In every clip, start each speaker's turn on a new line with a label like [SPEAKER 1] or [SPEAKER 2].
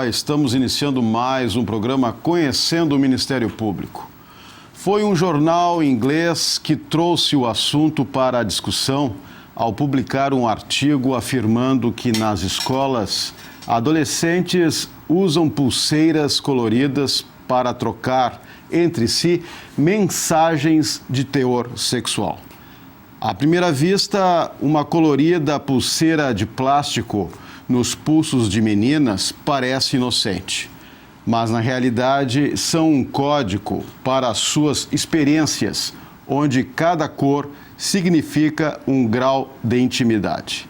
[SPEAKER 1] Olá, estamos iniciando mais um programa Conhecendo o Ministério Público. Foi um jornal inglês que trouxe o assunto para a discussão ao publicar um artigo afirmando que nas escolas adolescentes usam pulseiras coloridas para trocar entre si mensagens de teor sexual. À primeira vista, uma colorida pulseira de plástico nos pulsos de meninas parece inocente, mas na realidade são um código para as suas experiências, onde cada cor significa um grau de intimidade.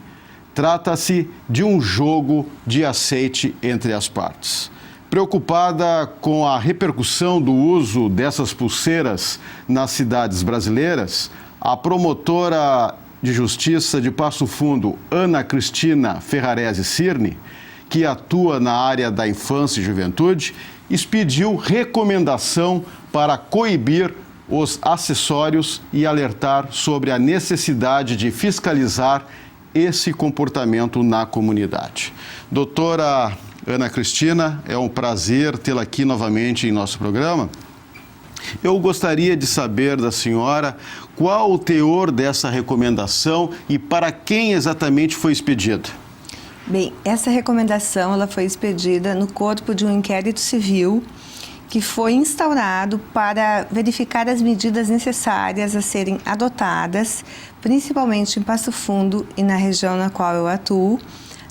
[SPEAKER 1] Trata-se de um jogo de aceite entre as partes. Preocupada com a repercussão do uso dessas pulseiras nas cidades brasileiras, a promotora de Justiça de Passo Fundo, Ana Cristina Ferrarese Cirne, que atua na área da infância e juventude, expediu recomendação para coibir os acessórios e alertar sobre a necessidade de fiscalizar esse comportamento na comunidade. Doutora Ana Cristina, é um prazer tê-la aqui novamente em nosso programa. Eu gostaria de saber da senhora qual o teor dessa recomendação e para quem exatamente foi expedida.
[SPEAKER 2] Bem, essa recomendação ela foi expedida no corpo de um inquérito civil que foi instaurado para verificar as medidas necessárias a serem adotadas, principalmente em Passo Fundo e na região na qual eu atuo,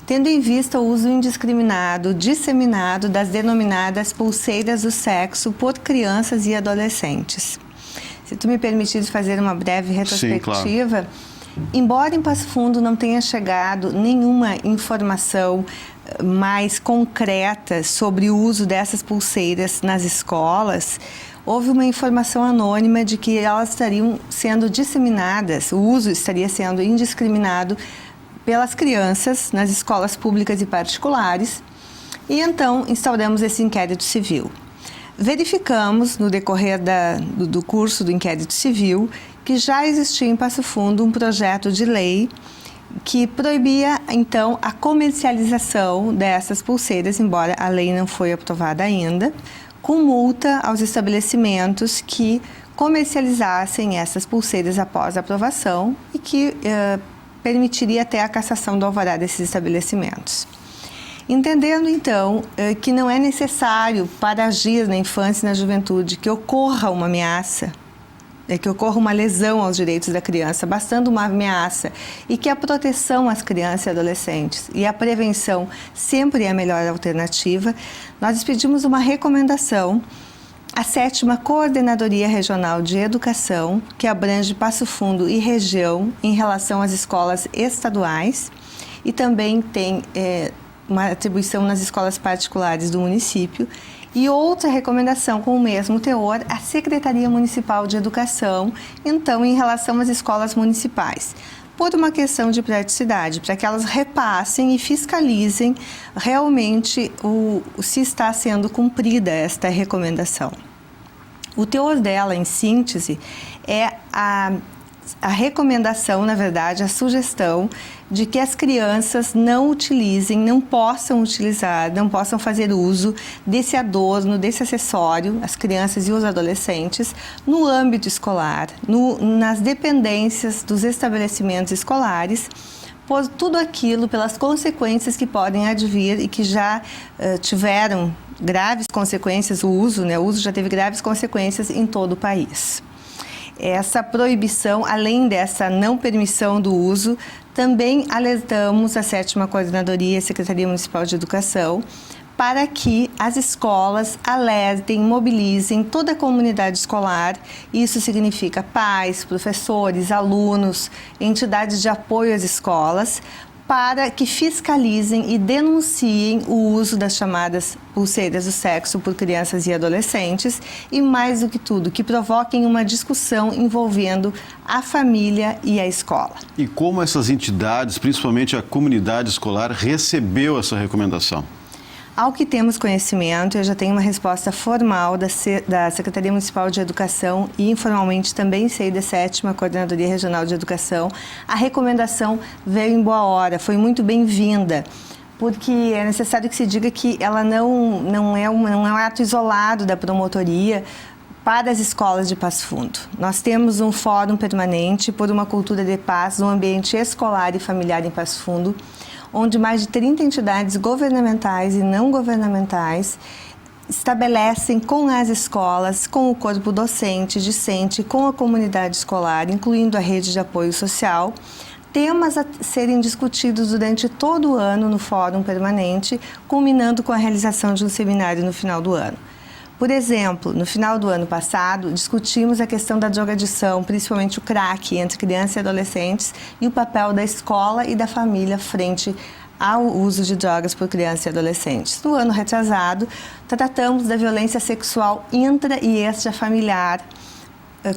[SPEAKER 2] tendo em vista o uso indiscriminado, disseminado das denominadas pulseiras do sexo por crianças e adolescentes. Se tu me permitires fazer uma breve retrospectiva, sim, claro. Embora em Passo Fundo não tenha chegado nenhuma informação mais concreta sobre o uso dessas pulseiras nas escolas, houve uma informação anônima de que elas estariam sendo disseminadas, o uso estaria sendo indiscriminado pelas crianças nas escolas públicas e particulares, e então instauramos esse inquérito civil. Verificamos, no decorrer do curso do inquérito civil, que já existia em Passo Fundo um projeto de lei que proibia, então, a comercialização dessas pulseiras, embora a lei não foi aprovada ainda, com multa aos estabelecimentos que comercializassem essas pulseiras após a aprovação e que permitiria até a cassação do alvará desses estabelecimentos. Entendendo, então, que não é necessário para agir na infância e na juventude que ocorra uma ameaça, que ocorra uma lesão aos direitos da criança, bastando uma ameaça, e que a proteção às crianças e adolescentes e a prevenção sempre é a melhor alternativa, nós expedimos uma recomendação à 7ª Coordenadoria Regional de Educação, que abrange Passo Fundo e região em relação às escolas estaduais e também tem uma atribuição nas escolas particulares do município, e outra recomendação com o mesmo teor à Secretaria Municipal de Educação, então em relação às escolas municipais, por uma questão de praticidade, para que elas repassem e fiscalizem realmente se está sendo cumprida esta recomendação. O teor dela, em síntese, é a recomendação, na verdade, a sugestão de que as crianças não possam fazer uso desse adorno, desse acessório, as crianças e os adolescentes, no âmbito escolar, nas dependências dos estabelecimentos escolares, por tudo aquilo, pelas consequências que podem advir e que já tiveram graves consequências, o uso já teve graves consequências em todo o país. Essa proibição, além dessa não permissão do uso, também alertamos a 7ª Coordenadoria e a Secretaria Municipal de Educação para que as escolas alertem, mobilizem toda a comunidade escolar. Isso significa pais, professores, alunos, entidades de apoio às escolas, para que fiscalizem e denunciem o uso das chamadas pulseiras do sexo por crianças e adolescentes e, mais do que tudo, que provoquem uma discussão envolvendo a família e a escola. E como essas entidades, principalmente a comunidade escolar, recebeu essa recomendação? Ao que temos conhecimento, eu já tenho uma resposta formal da Secretaria Municipal de Educação e informalmente também sei da 7ª Coordenadoria Regional de Educação. A recomendação veio em boa hora, foi muito bem-vinda, porque é necessário que se diga que ela não é um ato isolado da promotoria para as escolas de Passo Fundo. Nós temos um fórum permanente por uma cultura de paz no ambiente escolar e familiar em Passo Fundo, onde mais de 30 entidades governamentais e não governamentais estabelecem com as escolas, com o corpo docente, discente, com a comunidade escolar, incluindo a rede de apoio social, temas a serem discutidos durante todo o ano no Fórum Permanente, culminando com a realização de um seminário no final do ano. Por exemplo, no final do ano passado, discutimos a questão da drogadição, principalmente o crack, entre crianças e adolescentes, e o papel da escola e da família frente ao uso de drogas por crianças e adolescentes. No ano retrasado, tratamos da violência sexual intra- e extrafamiliar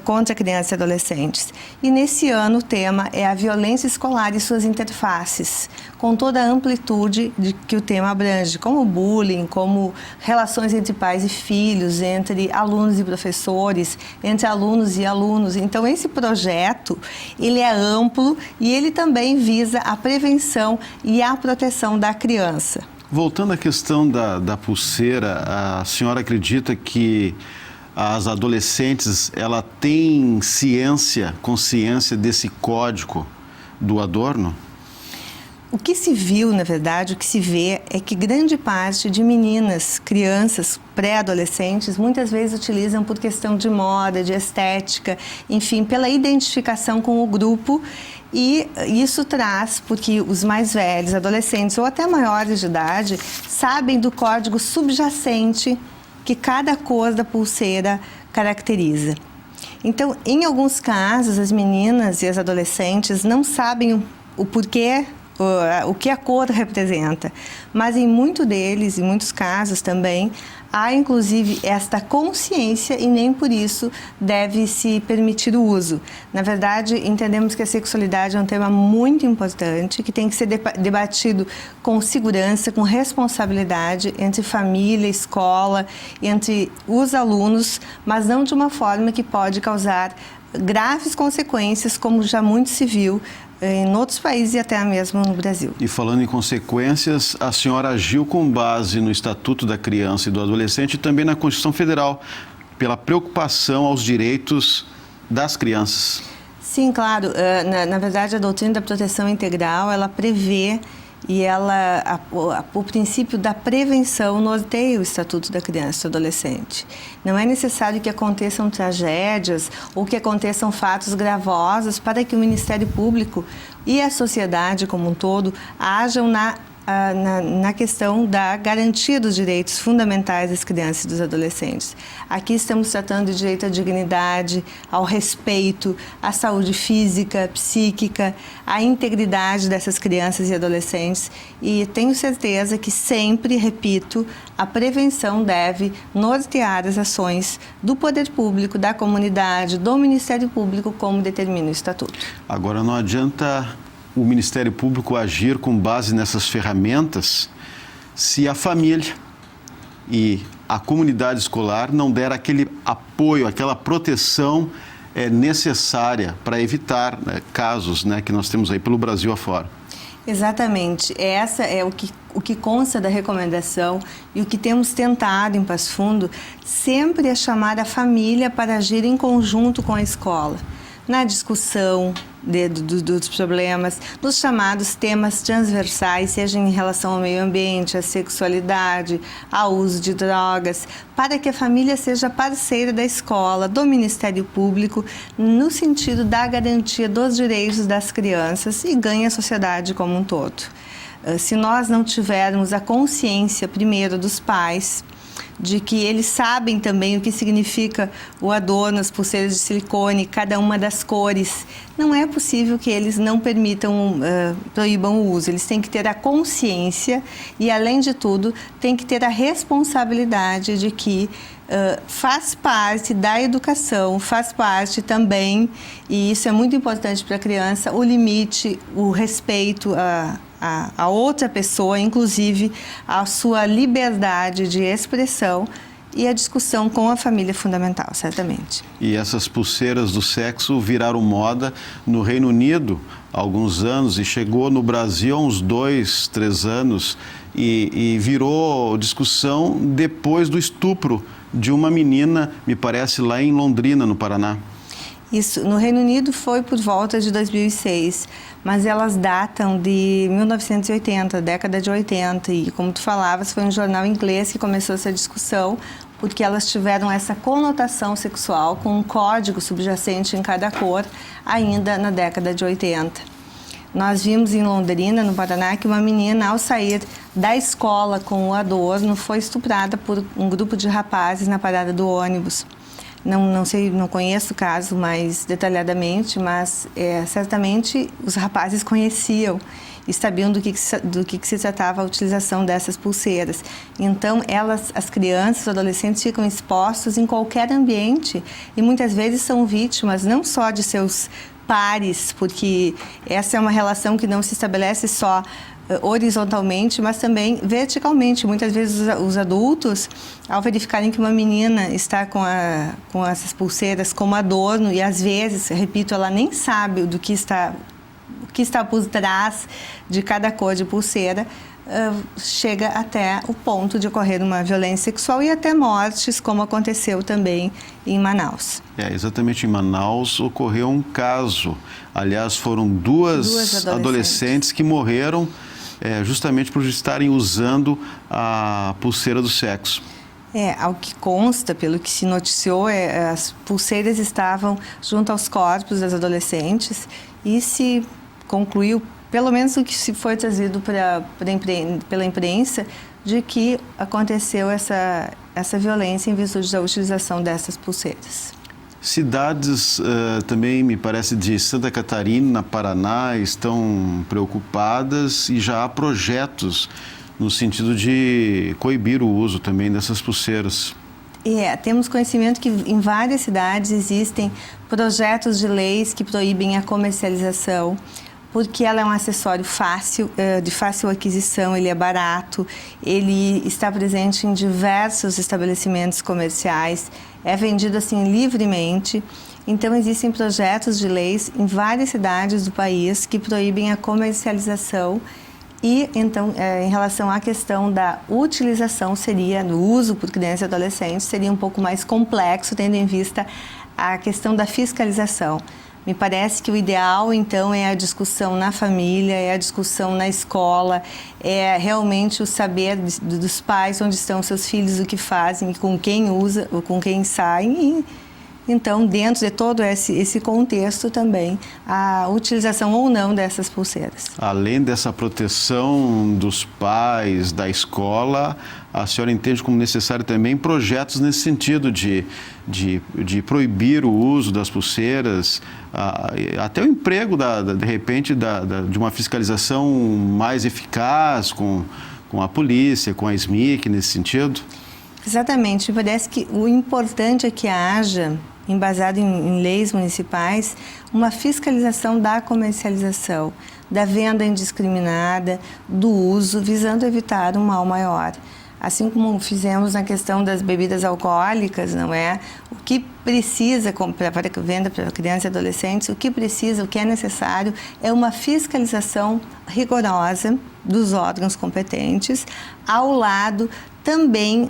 [SPEAKER 2] contra crianças e adolescentes. E nesse ano o tema é a violência escolar e suas interfaces, com toda a amplitude que o tema abrange, como bullying, como relações entre pais e filhos, entre alunos e professores, entre alunos e alunos. Então esse projeto, ele é amplo e ele também visa a prevenção e a proteção da criança.
[SPEAKER 1] Voltando à questão da pulseira, a senhora acredita que as adolescentes, ela tem consciência desse código do adorno?
[SPEAKER 2] O que se viu, na verdade, o que se vê é que grande parte de meninas, crianças, pré-adolescentes, muitas vezes utilizam por questão de moda, de estética, enfim, pela identificação com o grupo. E isso traz, porque os mais velhos, adolescentes ou até maiores de idade, sabem do código subjacente que cada cor da pulseira caracteriza. Então, em alguns casos, as meninas e as adolescentes não sabem o porquê, o que a cor representa, mas em muitos casos também, há inclusive esta consciência e nem por isso deve se permitir o uso. Na verdade, entendemos que a sexualidade é um tema muito importante, que tem que ser debatido com segurança, com responsabilidade entre família, escola, entre os alunos, mas não de uma forma que pode causar graves consequências, como já muito se viu em outros países e até mesmo no Brasil.
[SPEAKER 1] E falando em consequências, a senhora agiu com base no Estatuto da Criança e do Adolescente e também na Constituição Federal, pela preocupação aos direitos das crianças.
[SPEAKER 2] Sim, claro. Na verdade, a doutrina da proteção integral, ela prevê e o princípio da prevenção norteia o Estatuto da Criança e do Adolescente. Não é necessário que aconteçam tragédias ou que aconteçam fatos gravosos para que o Ministério Público e a sociedade como um todo ajam na questão da garantia dos direitos fundamentais das crianças e dos adolescentes. Aqui estamos tratando de direito à dignidade, ao respeito, à saúde física, psíquica, à integridade dessas crianças e adolescentes. E tenho certeza que sempre, repito, a prevenção deve nortear as ações do poder público, da comunidade, do Ministério Público, como determina o Estatuto.
[SPEAKER 1] Agora, não adianta o Ministério Público agir com base nessas ferramentas se a família e a comunidade escolar não der aquele apoio, aquela proteção necessária para evitar casos que nós temos aí pelo Brasil afora.
[SPEAKER 2] Exatamente. Essa é o que consta da recomendação e o que temos tentado em Passo Fundo sempre é chamar a família para agir em conjunto com a escola, na discussão dos problemas, nos chamados temas transversais, seja em relação ao meio ambiente, à sexualidade, ao uso de drogas, para que a família seja parceira da escola, do Ministério Público, no sentido da garantia dos direitos das crianças e ganhe a sociedade como um todo. Se nós não tivermos a consciência, primeiro, dos pais, de que eles sabem também o que significa o adorno, as pulseiras de silicone, cada uma das cores, não é possível que eles não permitam, proíbam o uso. Eles têm que ter a consciência e, além de tudo, têm que ter a responsabilidade de que faz parte da educação, faz parte também, e isso é muito importante para a criança, o limite, o respeito a outra pessoa, inclusive a sua liberdade de expressão, e a discussão com a família é fundamental, certamente.
[SPEAKER 1] E essas pulseiras do sexo viraram moda no Reino Unido há alguns anos e chegou no Brasil há uns 2, 3 anos e virou discussão depois do estupro de uma menina, me parece, lá em Londrina, no Paraná.
[SPEAKER 2] Isso, no Reino Unido foi por volta de 2006, mas elas datam de 1980, década de 80, e como tu falavas, foi um jornal inglês que começou essa discussão, porque elas tiveram essa conotação sexual com um código subjacente em cada cor, ainda na década de 80. Nós vimos em Londrina, no Paraná, que uma menina, ao sair da escola com o adorno, foi estuprada por um grupo de rapazes na parada do ônibus. Não sei, não conheço o caso mais detalhadamente, mas certamente os rapazes conheciam e sabiam do que se tratava a utilização dessas pulseiras. Então, as crianças, os adolescentes ficam expostos em qualquer ambiente e muitas vezes são vítimas não só de seus pares, porque essa é uma relação que não se estabelece só horizontalmente, mas também verticalmente. Muitas vezes os adultos, ao verificarem que uma menina está com essas pulseiras como adorno, e às vezes, repito, ela nem sabe o que está por trás de cada cor de pulseira, chega até o ponto de ocorrer uma violência sexual e até mortes, como aconteceu também em Manaus.
[SPEAKER 1] Exatamente, em Manaus ocorreu um caso. Aliás, foram duas adolescentes que morreram justamente por estarem usando a pulseira do sexo.
[SPEAKER 2] Ao que consta, pelo que se noticiou, as pulseiras estavam junto aos corpos das adolescentes e se concluiu, pelo menos o que se foi trazido pela imprensa, de que aconteceu essa violência em virtude da utilização dessas pulseiras.
[SPEAKER 1] Cidades também, me parece, de Santa Catarina, Paraná, estão preocupadas e já há projetos no sentido de coibir o uso também dessas pulseiras.
[SPEAKER 2] Temos conhecimento que em várias cidades existem projetos de leis que proíbem a comercialização, porque ela é um acessório fácil, de fácil aquisição, ele é barato, ele está presente em diversos estabelecimentos comerciais, é vendido assim livremente. Então existem projetos de leis em várias cidades do país que proíbem a comercialização e então em relação à questão da utilização do uso por crianças e adolescentes seria um pouco mais complexo, tendo em vista a questão da fiscalização. Me parece que o ideal, então, é a discussão na família, é a discussão na escola, é realmente o saber dos pais onde estão seus filhos, o que fazem, e com quem usa, ou com quem saem. Então, dentro de todo esse contexto também, a utilização ou não dessas pulseiras.
[SPEAKER 1] Além dessa proteção dos pais, da escola, a senhora entende como necessário também projetos nesse sentido de proibir o uso das pulseiras, até o emprego, de repente, de uma fiscalização mais eficaz com a polícia, com a SMIC, nesse sentido?
[SPEAKER 2] Exatamente. Me parece que o importante é que haja, embasado em leis municipais, uma fiscalização da comercialização, da venda indiscriminada, do uso, visando evitar um mal maior. Assim como fizemos na questão das bebidas alcoólicas, não é? O que precisa, para venda para crianças e adolescentes, o que é necessário é uma fiscalização rigorosa dos órgãos competentes, ao lado também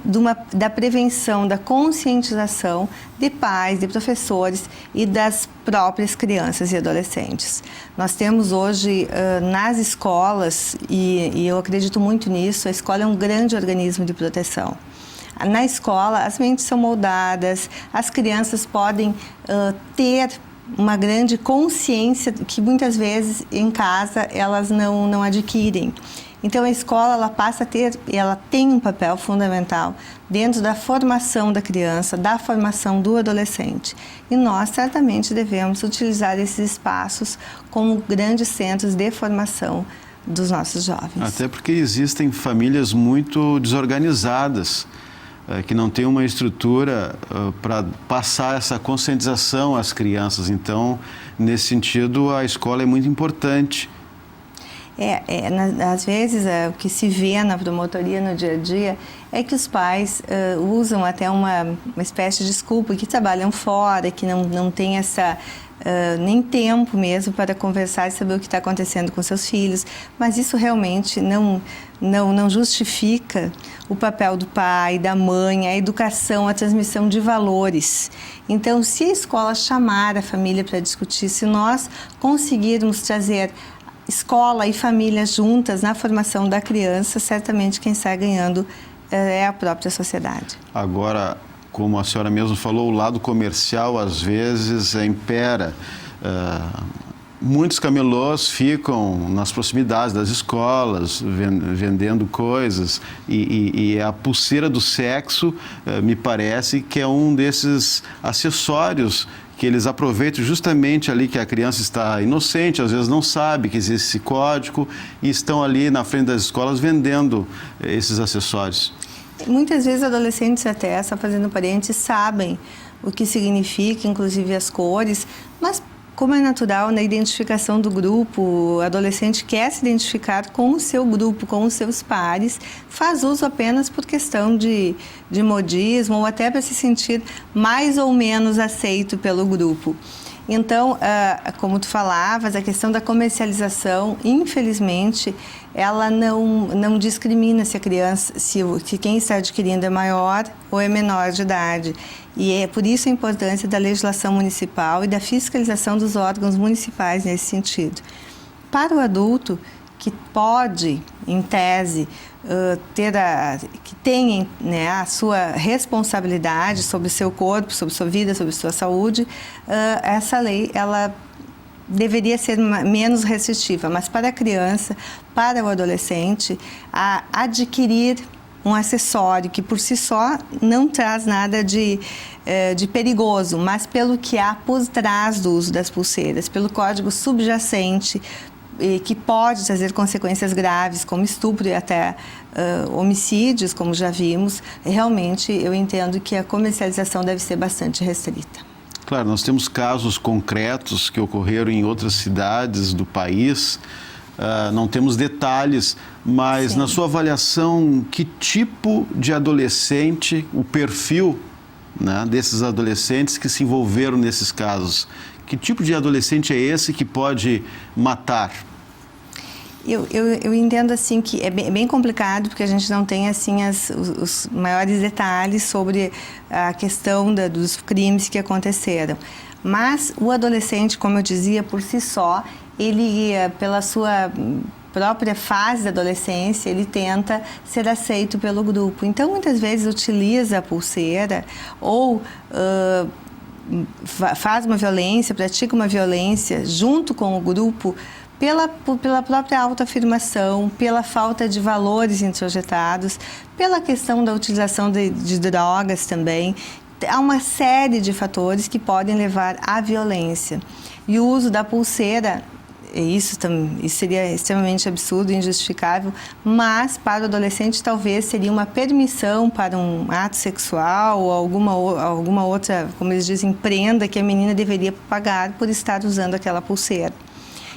[SPEAKER 2] da prevenção, da conscientização de pais, de professores e das próprias crianças e adolescentes. Nós temos hoje nas escolas, e eu acredito muito nisso, a escola é um grande organismo de proteção. Na escola, as mentes são moldadas, as crianças podem ter uma grande consciência que muitas vezes em casa elas não adquirem. Então a escola ela tem um papel fundamental dentro da formação da criança, da formação do adolescente. E nós certamente devemos utilizar esses espaços como grandes centros de formação dos nossos jovens.
[SPEAKER 1] Até porque existem famílias muito desorganizadas, que não têm uma estrutura para passar essa conscientização às crianças. Então, nesse sentido, a escola é muito importante.
[SPEAKER 2] Às vezes, o que se vê na promotoria no dia a dia é que os pais usam até uma espécie de desculpa, que trabalham fora, que não tem nem tempo mesmo para conversar e saber o que está acontecendo com seus filhos, mas isso realmente não justifica o papel do pai, da mãe, a educação, a transmissão de valores. Então, se a escola chamar a família para discutir, se nós conseguirmos trazer escola e família juntas na formação da criança, certamente quem sai ganhando é a própria sociedade.
[SPEAKER 1] Agora, como a senhora mesmo falou, o lado comercial às vezes impera. Muitos camelôs ficam nas proximidades das escolas, vendendo coisas, e a pulseira do sexo me parece que é um desses acessórios que eles aproveitam justamente ali que a criança está inocente, às vezes não sabe que existe esse código, e estão ali na frente das escolas vendendo esses acessórios.
[SPEAKER 2] Muitas vezes adolescentes até, só fazendo parênteses, sabem o que significa, inclusive as cores, mas como é natural na identificação do grupo, o adolescente quer se identificar com o seu grupo, com os seus pares, faz uso apenas por questão de modismo ou até para se sentir mais ou menos aceito pelo grupo. Então, como tu falavas, a questão da comercialização, infelizmente, ela não discrimina se a criança, se quem está adquirindo é maior ou é menor de idade. E é por isso a importância da legislação municipal e da fiscalização dos órgãos municipais nesse sentido. Para o adulto, que pode, em tese, que tem, né, a sua responsabilidade sobre o seu corpo, sobre sua vida, sobre sua saúde, essa lei ela deveria ser menos restritiva, mas para a criança, para o adolescente, adquirir um acessório que por si só não traz nada de perigoso, mas pelo que há por trás do uso das pulseiras, pelo código subjacente, que pode trazer consequências graves, como estupro e até homicídios, como já vimos, realmente eu entendo que a comercialização deve ser bastante restrita.
[SPEAKER 1] Claro, nós temos casos concretos que ocorreram em outras cidades do país, não temos detalhes, mas Sim. Na sua avaliação, que tipo de adolescente, o perfil, né, desses adolescentes que se envolveram nesses casos, que tipo de adolescente é esse que pode matar?
[SPEAKER 2] Eu entendo assim que é bem complicado, porque a gente não tem assim os maiores detalhes sobre a questão dos crimes que aconteceram. Mas o adolescente, como eu dizia, por si só, ele, pela sua própria fase da adolescência, ele tenta ser aceito pelo grupo. Então, muitas vezes utiliza a pulseira ou faz uma violência, pratica uma violência junto com o grupo pela própria autoafirmação, pela falta de valores introjetados, pela questão da utilização de drogas também. Há uma série de fatores que podem levar à violência. E o uso da pulseira, isso seria extremamente absurdo e injustificável, mas para o adolescente talvez seria uma permissão para um ato sexual ou alguma outra, como eles dizem, prenda que a menina deveria pagar por estar usando aquela pulseira.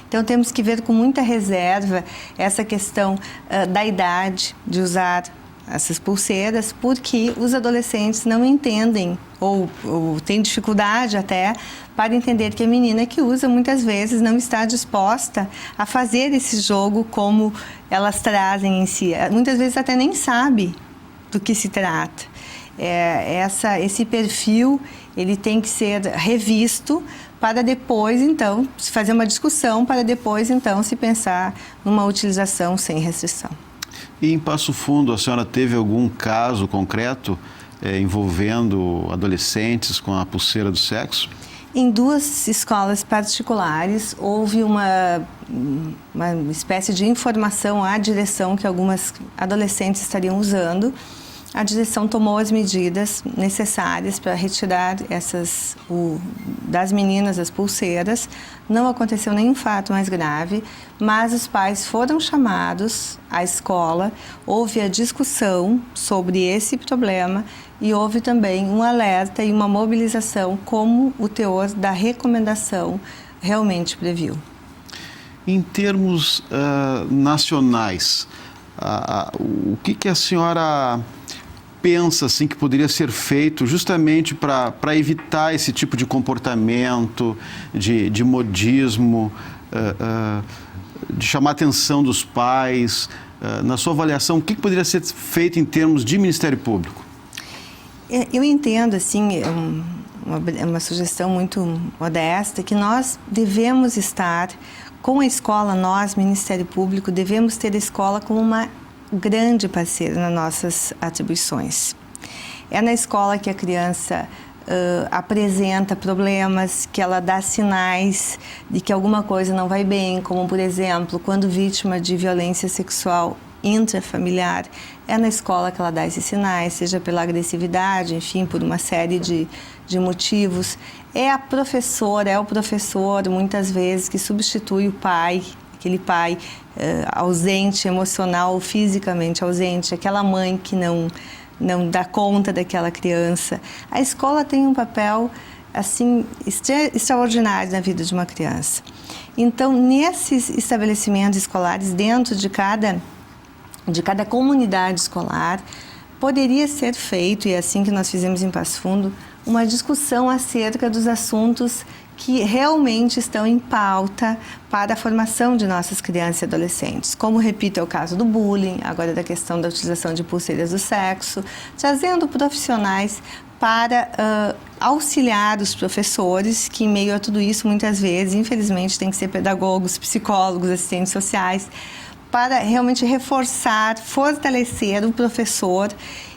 [SPEAKER 2] Então temos que ver com muita reserva essa questão da idade de usar essas pulseiras, porque os adolescentes não entendem ou têm dificuldade até para entender que a menina que usa muitas vezes não está disposta a fazer esse jogo como elas trazem em si. Muitas vezes até nem sabe do que se trata. Esse perfil ele tem que ser revisto para depois, então, se fazer uma discussão, para depois, então, se pensar numa utilização sem restrição.
[SPEAKER 1] E em Passo Fundo, a senhora teve algum caso concreto envolvendo adolescentes com a pulseira do sexo?
[SPEAKER 2] Em 2 escolas particulares, houve uma espécie de informação à direção que algumas adolescentes estariam usando. A direção tomou as medidas necessárias para retirar das meninas as pulseiras. Não aconteceu nenhum fato mais grave, mas os pais foram chamados à escola, houve a discussão sobre esse problema e houve também um alerta e uma mobilização, como o teor da recomendação realmente previu.
[SPEAKER 1] Em termos nacionais, o que a senhora pensa assim, que poderia ser feito justamente para evitar esse tipo de comportamento, de modismo, de chamar a atenção dos pais? Na sua avaliação, o que poderia ser feito em termos de Ministério Público?
[SPEAKER 2] Eu entendo, assim, uma sugestão muito modesta, que nós devemos estar com a escola, nós, Ministério Público, devemos ter a escola como uma grande parceira nas nossas atribuições. É na escola que a criança apresenta problemas, que ela dá sinais de que alguma coisa não vai bem, como, por exemplo, quando vítima de violência sexual intrafamiliar, é na escola que ela dá esses sinais, seja pela agressividade, enfim, por uma série de motivos. É a professora, é o professor, muitas vezes, que substitui o pai, aquele pai ausente, emocional ou fisicamente ausente, aquela mãe que não dá conta daquela criança. A escola tem um papel, assim, extraordinário na vida de uma criança. Então, nesses estabelecimentos escolares, dentro de cada comunidade escolar, poderia ser feito, e é assim que nós fizemos em Passo Fundo, uma discussão acerca dos assuntos que realmente estão em pauta para a formação de nossas crianças e adolescentes. Como, repito, é o caso do bullying, agora da questão da utilização de pulseiras do sexo, trazendo profissionais para auxiliar os professores, que em meio a tudo isso, muitas vezes, infelizmente, tem que ser pedagogos, psicólogos, assistentes sociais, para realmente reforçar, fortalecer o professor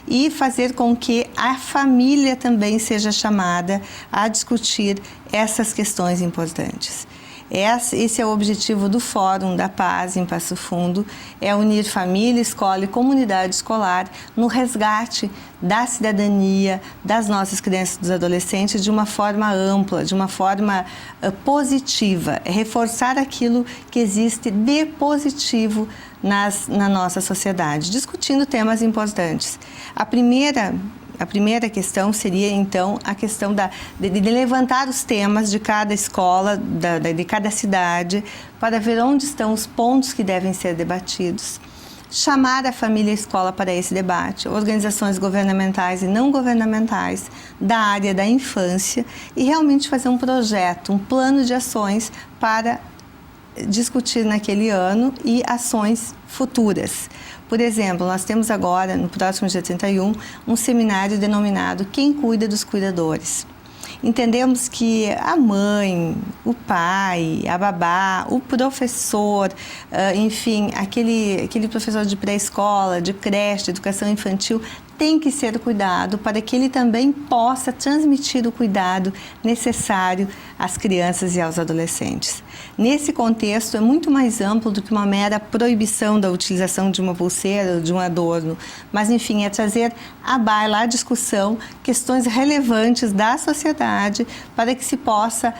[SPEAKER 2] e fazer com que a família também seja chamada a discutir essas questões importantes. Esse é o objetivo do Fórum da Paz em Passo Fundo, é unir família, escola e comunidade escolar no resgate da cidadania das nossas crianças e dos adolescentes de uma forma ampla, de uma forma positiva, reforçar aquilo que existe de positivo na nossa sociedade, discutindo temas importantes. A primeira questão seria, então, a questão de levantar os temas de cada escola, de cada cidade, para ver onde estão os pontos que devem ser debatidos. Chamar a família e a escola para esse debate, organizações governamentais e não governamentais da área da infância e realmente fazer um projeto, um plano de ações para discutir naquele ano e ações futuras. Por exemplo, nós temos agora, no próximo dia 31, um seminário denominado Quem Cuida dos Cuidadores. Entendemos que a mãe, o pai, a babá, o professor, enfim, aquele professor de pré-escola, de creche, de educação infantil, tem que ser cuidado para que ele também possa transmitir o cuidado necessário às crianças e aos adolescentes. Nesse contexto, é muito mais amplo do que uma mera proibição da utilização de uma pulseira ou de um adorno, mas, enfim, é trazer à baila, à discussão, questões relevantes da sociedade para que se possa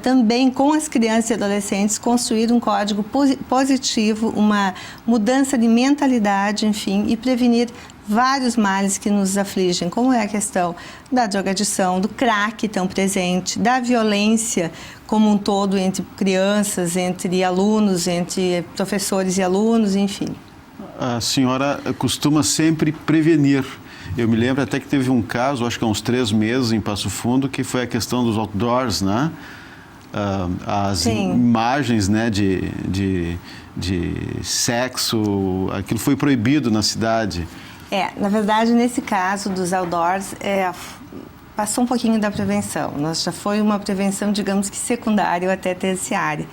[SPEAKER 2] também, com as crianças e adolescentes, construir um código positivo, uma mudança de mentalidade, enfim, e prevenir vários males que nos afligem, como é a questão da drogadição, do crack tão presente, da violência como um todo entre crianças, entre alunos, entre professores e alunos, enfim.
[SPEAKER 1] A senhora costuma sempre prevenir. Eu me lembro até que teve um caso, acho que há uns 3 meses, em Passo Fundo, que foi a questão dos outdoors, né? As imagens, né, de sexo, aquilo foi proibido na cidade.
[SPEAKER 2] Na verdade, nesse caso dos outdoors, passou um pouquinho da prevenção. Já foi uma prevenção, digamos que secundária ou até terciária.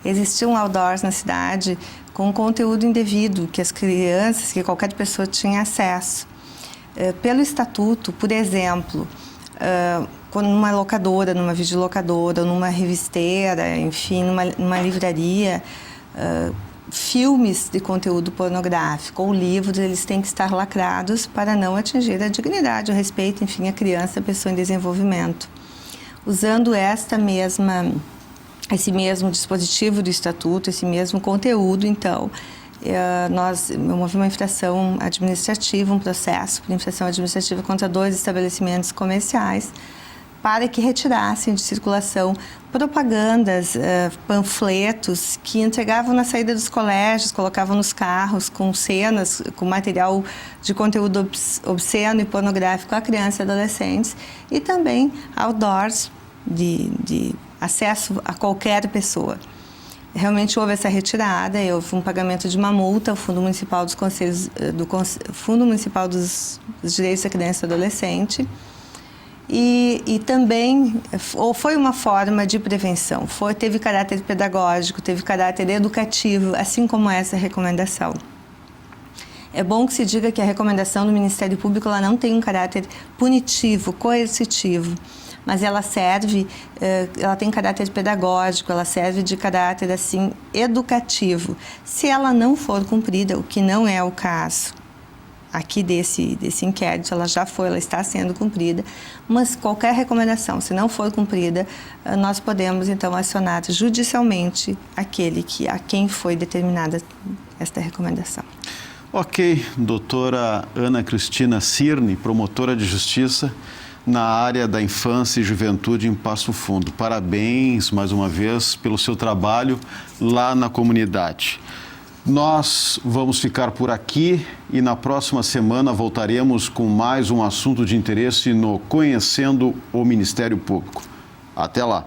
[SPEAKER 2] Existiam outdoors na cidade com conteúdo indevido, que as crianças, que qualquer pessoa tinha acesso. Pelo estatuto, por exemplo, numa locadora, numa videolocadora, numa revisteira, enfim, numa livraria, filmes de conteúdo pornográfico ou livros, eles têm que estar lacrados para não atingir a dignidade, o respeito, enfim, a criança, a pessoa em desenvolvimento. Usando esse mesmo dispositivo do Estatuto, esse mesmo conteúdo, então, houve uma infração administrativa, um processo por infração administrativa contra 2 estabelecimentos comerciais, para que retirassem de circulação propagandas, panfletos que entregavam na saída dos colégios, colocavam nos carros com cenas, com material de conteúdo obsceno e pornográfico a crianças e adolescentes, e também outdoors de acesso a qualquer pessoa. Realmente houve essa retirada, houve um pagamento de uma multa ao Fundo Municipal dos Conselhos, Fundo Municipal dos Direitos da Criança e do Adolescente, e também foi uma forma de prevenção, teve caráter pedagógico, teve caráter educativo, assim como essa recomendação. É bom que se diga que a recomendação do Ministério Público ela não tem um caráter punitivo, coercitivo, mas ela serve, ela tem caráter pedagógico, ela serve de caráter, assim, educativo. Se ela não for cumprida, o que não é o caso aqui desse inquérito, ela está sendo cumprida, mas qualquer recomendação, se não for cumprida, nós podemos, então, acionar judicialmente a quem foi determinada esta recomendação.
[SPEAKER 1] Ok, doutora Ana Cristina Cirne, promotora de justiça na área da infância e juventude em Passo Fundo. Parabéns, mais uma vez, pelo seu trabalho lá na comunidade. Nós vamos ficar por aqui e na próxima semana voltaremos com mais um assunto de interesse no Conhecendo o Ministério Público. Até lá!